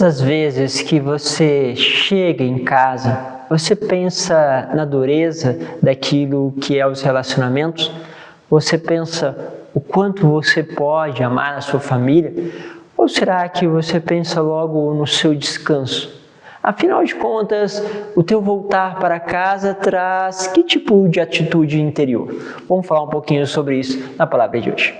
Todas as vezes que você chega em casa, você pensa na dureza daquilo que é os relacionamentos? Você pensa o quanto você pode amar a sua família? Ou será que você pensa logo no seu descanso? Afinal de contas, o teu voltar para casa traz que tipo de atitude interior? Vamos falar um pouquinho sobre isso na palavra de hoje.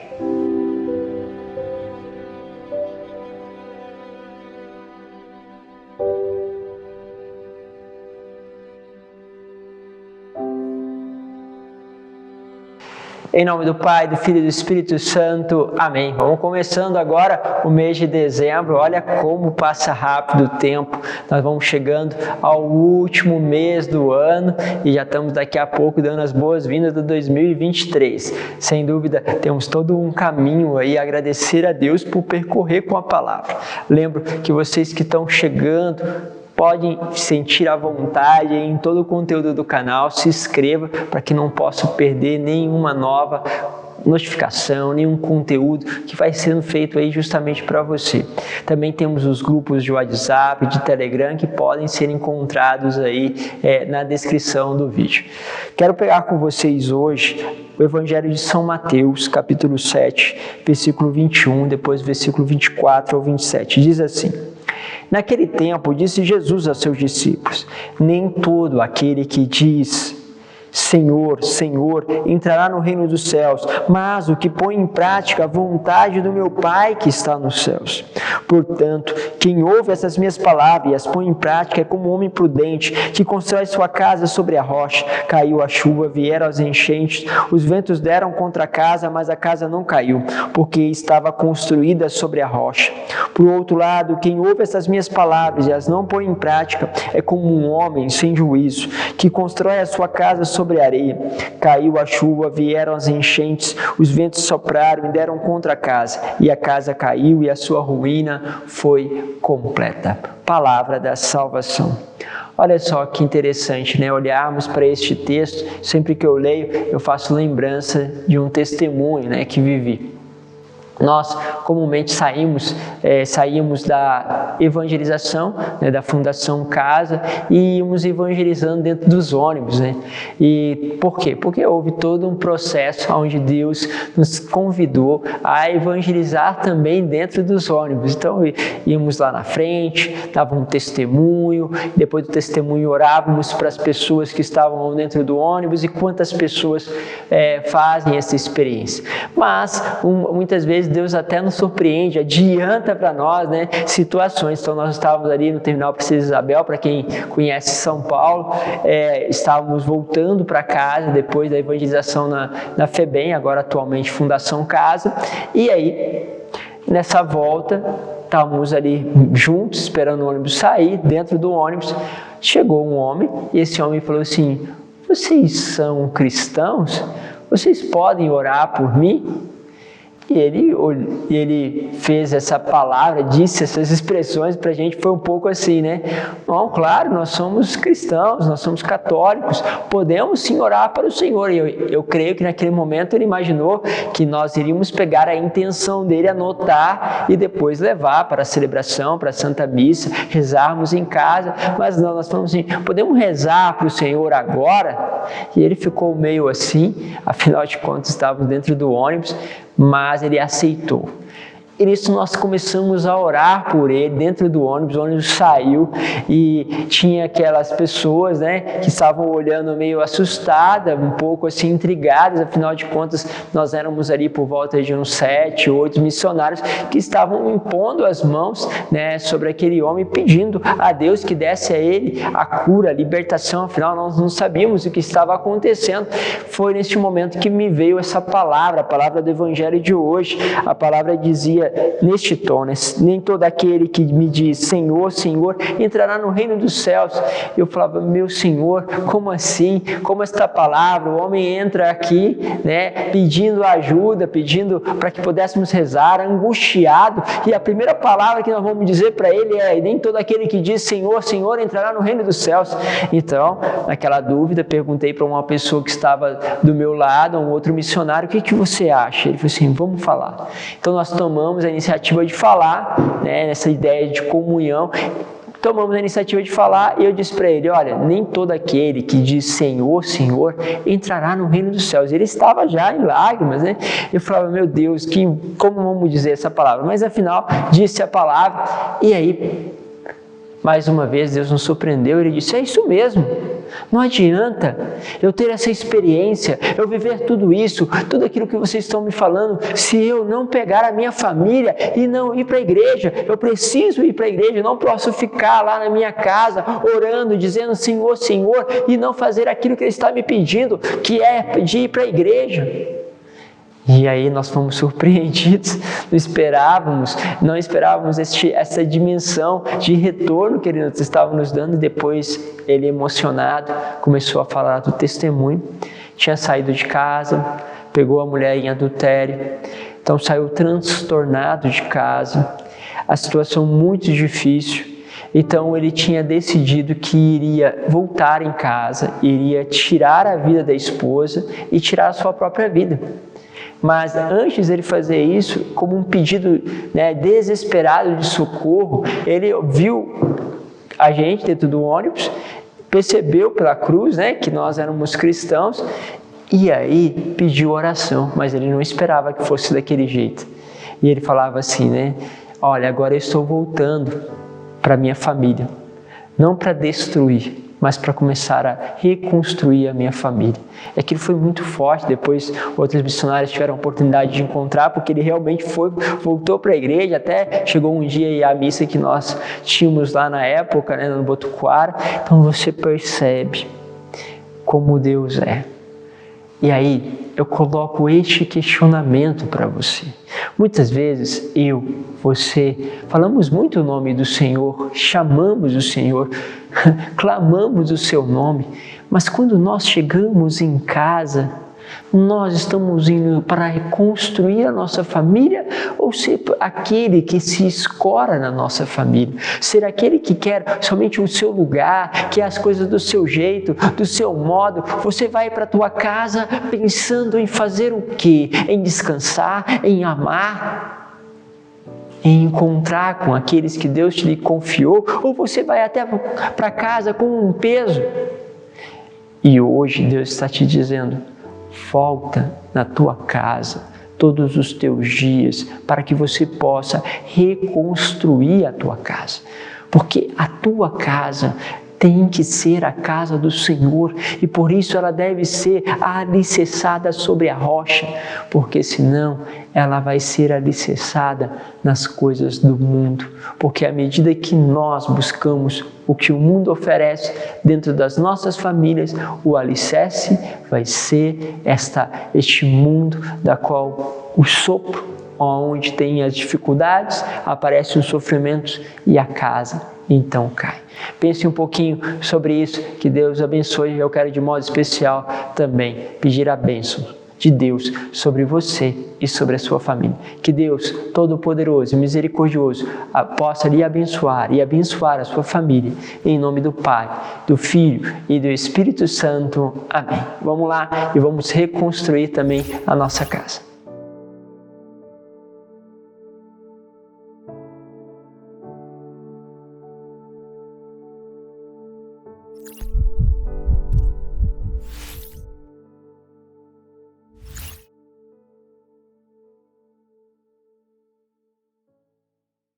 Em nome do Pai, do Filho e do Espírito Santo. Amém. Vamos começando agora o mês de dezembro. Olha como passa rápido o tempo. Nós vamos chegando ao último mês do ano e já estamos daqui a pouco dando as boas-vindas do 2023. Sem dúvida, temos todo um caminho aí a agradecer a Deus por percorrer com a palavra. Lembro que vocês que estão chegando, podem sentir à vontade em todo o conteúdo do canal, se inscreva para que não possa perder nenhuma nova notificação, nenhum conteúdo que vai sendo feito aí justamente para você. Também temos os grupos de WhatsApp, de Telegram que podem ser encontrados aí na descrição do vídeo. Quero pegar com vocês hoje o Evangelho de São Mateus, capítulo 7, versículo 21, depois versículo 24 ao 27. Diz assim: Naquele tempo, disse Jesus aos seus discípulos: Nem todo aquele que diz Senhor, Senhor, entrará no reino dos céus, mas o que põe em prática a vontade do meu Pai que está nos céus. Portanto, quem ouve essas minhas palavras e as põe em prática é como um homem prudente que constrói sua casa sobre a rocha. Caiu a chuva, vieram as enchentes, os ventos deram contra a casa, mas a casa não caiu, porque estava construída sobre a rocha. Por outro lado, quem ouve essas minhas palavras e as não põe em prática é como um homem sem juízo que constrói a sua casa sobre a areia. Caiu a chuva, vieram as enchentes, os ventos sopraram e deram contra a casa, e a casa caiu e a sua ruína foi completa. Palavra da salvação. Olha só que interessante, né? Olharmos para este texto, sempre que eu leio, eu faço lembrança de um testemunho, né, que vivi. Nós comumente saímos da evangelização, né, da Fundação Casa, e íamos evangelizando dentro dos ônibus, né? E por quê? Porque houve todo um processo onde Deus nos convidou a evangelizar também dentro dos ônibus. Então íamos lá na frente, dava um testemunho, depois do testemunho orávamos para as pessoas que estavam dentro do ônibus, e quantas pessoas fazem essa experiência. Mas muitas vezes Deus até nos surpreende, adianta para nós, né, situações. Então nós estávamos ali no terminal Princesa Isabel, para quem conhece São Paulo, estávamos voltando para casa depois da evangelização na FEBEM, agora atualmente Fundação Casa, e aí nessa volta estávamos ali juntos, esperando o ônibus sair. Dentro do ônibus chegou um homem, e esse homem falou assim: vocês são cristãos? Vocês podem orar por mim? E ele fez essa palavra, disse essas expressões para a gente, foi um pouco assim, né? Não, claro, nós somos cristãos, nós somos católicos, podemos sim orar para o Senhor. E eu creio que naquele momento ele imaginou que nós iríamos pegar a intenção dele, anotar e depois levar para a celebração, para a Santa Missa, rezarmos em casa. Mas não, nós falamos assim: podemos rezar para o Senhor agora? E ele ficou meio assim, afinal de contas estávamos dentro do ônibus, mas ele aceitou. E nisso nós começamos a orar por ele dentro do ônibus. O ônibus saiu e tinha aquelas pessoas, né, que estavam olhando meio assustadas, um pouco assim intrigadas. Afinal de contas, nós éramos ali por volta de uns 7, 8 missionários que estavam impondo as mãos, né, sobre aquele homem, pedindo a Deus que desse a ele a cura, a libertação. Afinal, nós não sabíamos o que estava acontecendo. Foi neste momento que me veio essa palavra, a palavra do Evangelho de hoje. A palavra dizia neste tom, né? Nem todo aquele que me diz Senhor, Senhor, entrará no reino dos céus. Eu falava: meu Senhor, como assim? Como esta palavra? O homem entra aqui, né, pedindo ajuda, pedindo para que pudéssemos rezar, angustiado, e a primeira palavra que nós vamos dizer para ele é: nem todo aquele que diz Senhor, Senhor, entrará no reino dos céus. Então, naquela dúvida, perguntei para uma pessoa que estava do meu lado, um outro missionário: o que você acha? Ele falou assim: vamos falar. Então nós tomamos tomamos a iniciativa de falar, né, nessa ideia de comunhão, tomamos a iniciativa de falar e eu disse para ele, olha, nem todo aquele que diz Senhor, Senhor, entrará no reino dos céus. Ele estava já em lágrimas, né? Eu falava, meu Deus, como vamos dizer essa palavra? Mas afinal, disse a palavra e aí, mais uma vez, Deus nos surpreendeu, Ele disse, é isso mesmo, não adianta eu ter essa experiência, eu viver tudo isso, tudo aquilo que vocês estão me falando, se eu não pegar a minha família e não ir para a igreja. Eu preciso ir para a igreja, não posso ficar lá na minha casa orando, dizendo Senhor, Senhor, e não fazer aquilo que Ele está me pedindo, que é de ir para a igreja. E aí nós fomos surpreendidos, não esperávamos essa dimensão de retorno que Ele estava nos dando. E depois ele, emocionado, começou a falar do testemunho. Tinha saído de casa, pegou a mulher em adultério, então saiu transtornado de casa, a situação muito difícil. Então ele tinha decidido que iria voltar em casa, iria tirar a vida da esposa e tirar a sua própria vida. Mas antes de ele fazer isso, como um pedido, né, desesperado de socorro, ele viu a gente dentro do ônibus, percebeu pela cruz, né, que nós éramos cristãos, e aí pediu oração, mas ele não esperava que fosse daquele jeito. E ele falava assim, né, olha, agora eu estou voltando para minha família, não para destruir, mas para começar a reconstruir a minha família. E aquilo foi muito forte. Depois outros missionários tiveram a oportunidade de encontrar, porque ele realmente voltou para a igreja, até chegou um dia e a missa que nós tínhamos lá na época, né, no Botuquara. Então você percebe como Deus é. E aí eu coloco este questionamento para você. Muitas vezes você, falamos muito o nome do Senhor, chamamos o Senhor, clamamos o seu nome, mas quando nós chegamos em casa, nós estamos indo para reconstruir a nossa família ou ser aquele que se escora na nossa família? Ser aquele que quer somente o seu lugar, quer as coisas do seu jeito, do seu modo? Você vai para a tua casa pensando em fazer o quê? Em descansar, em amar, em encontrar com aqueles que Deus te confiou? Ou você vai até para casa com um peso? E hoje Deus está te dizendo, volta na tua casa todos os teus dias para que você possa reconstruir a tua casa. Porque a tua casa tem que ser a casa do Senhor e por isso ela deve ser alicerçada sobre a rocha, porque senão ela vai ser alicerçada nas coisas do mundo. Porque à medida que nós buscamos o que o mundo oferece dentro das nossas famílias, o alicerce vai ser este mundo da qual o sopro, onde tem as dificuldades, aparecem os sofrimentos e a casa então cai. Pense um pouquinho sobre isso, que Deus abençoe. Eu quero de modo especial também pedir a bênção de Deus sobre você e sobre a sua família. Que Deus Todo-Poderoso e Misericordioso possa lhe abençoar e abençoar a sua família. Em nome do Pai, do Filho e do Espírito Santo. Amém. Vamos lá e vamos reconstruir também a nossa casa.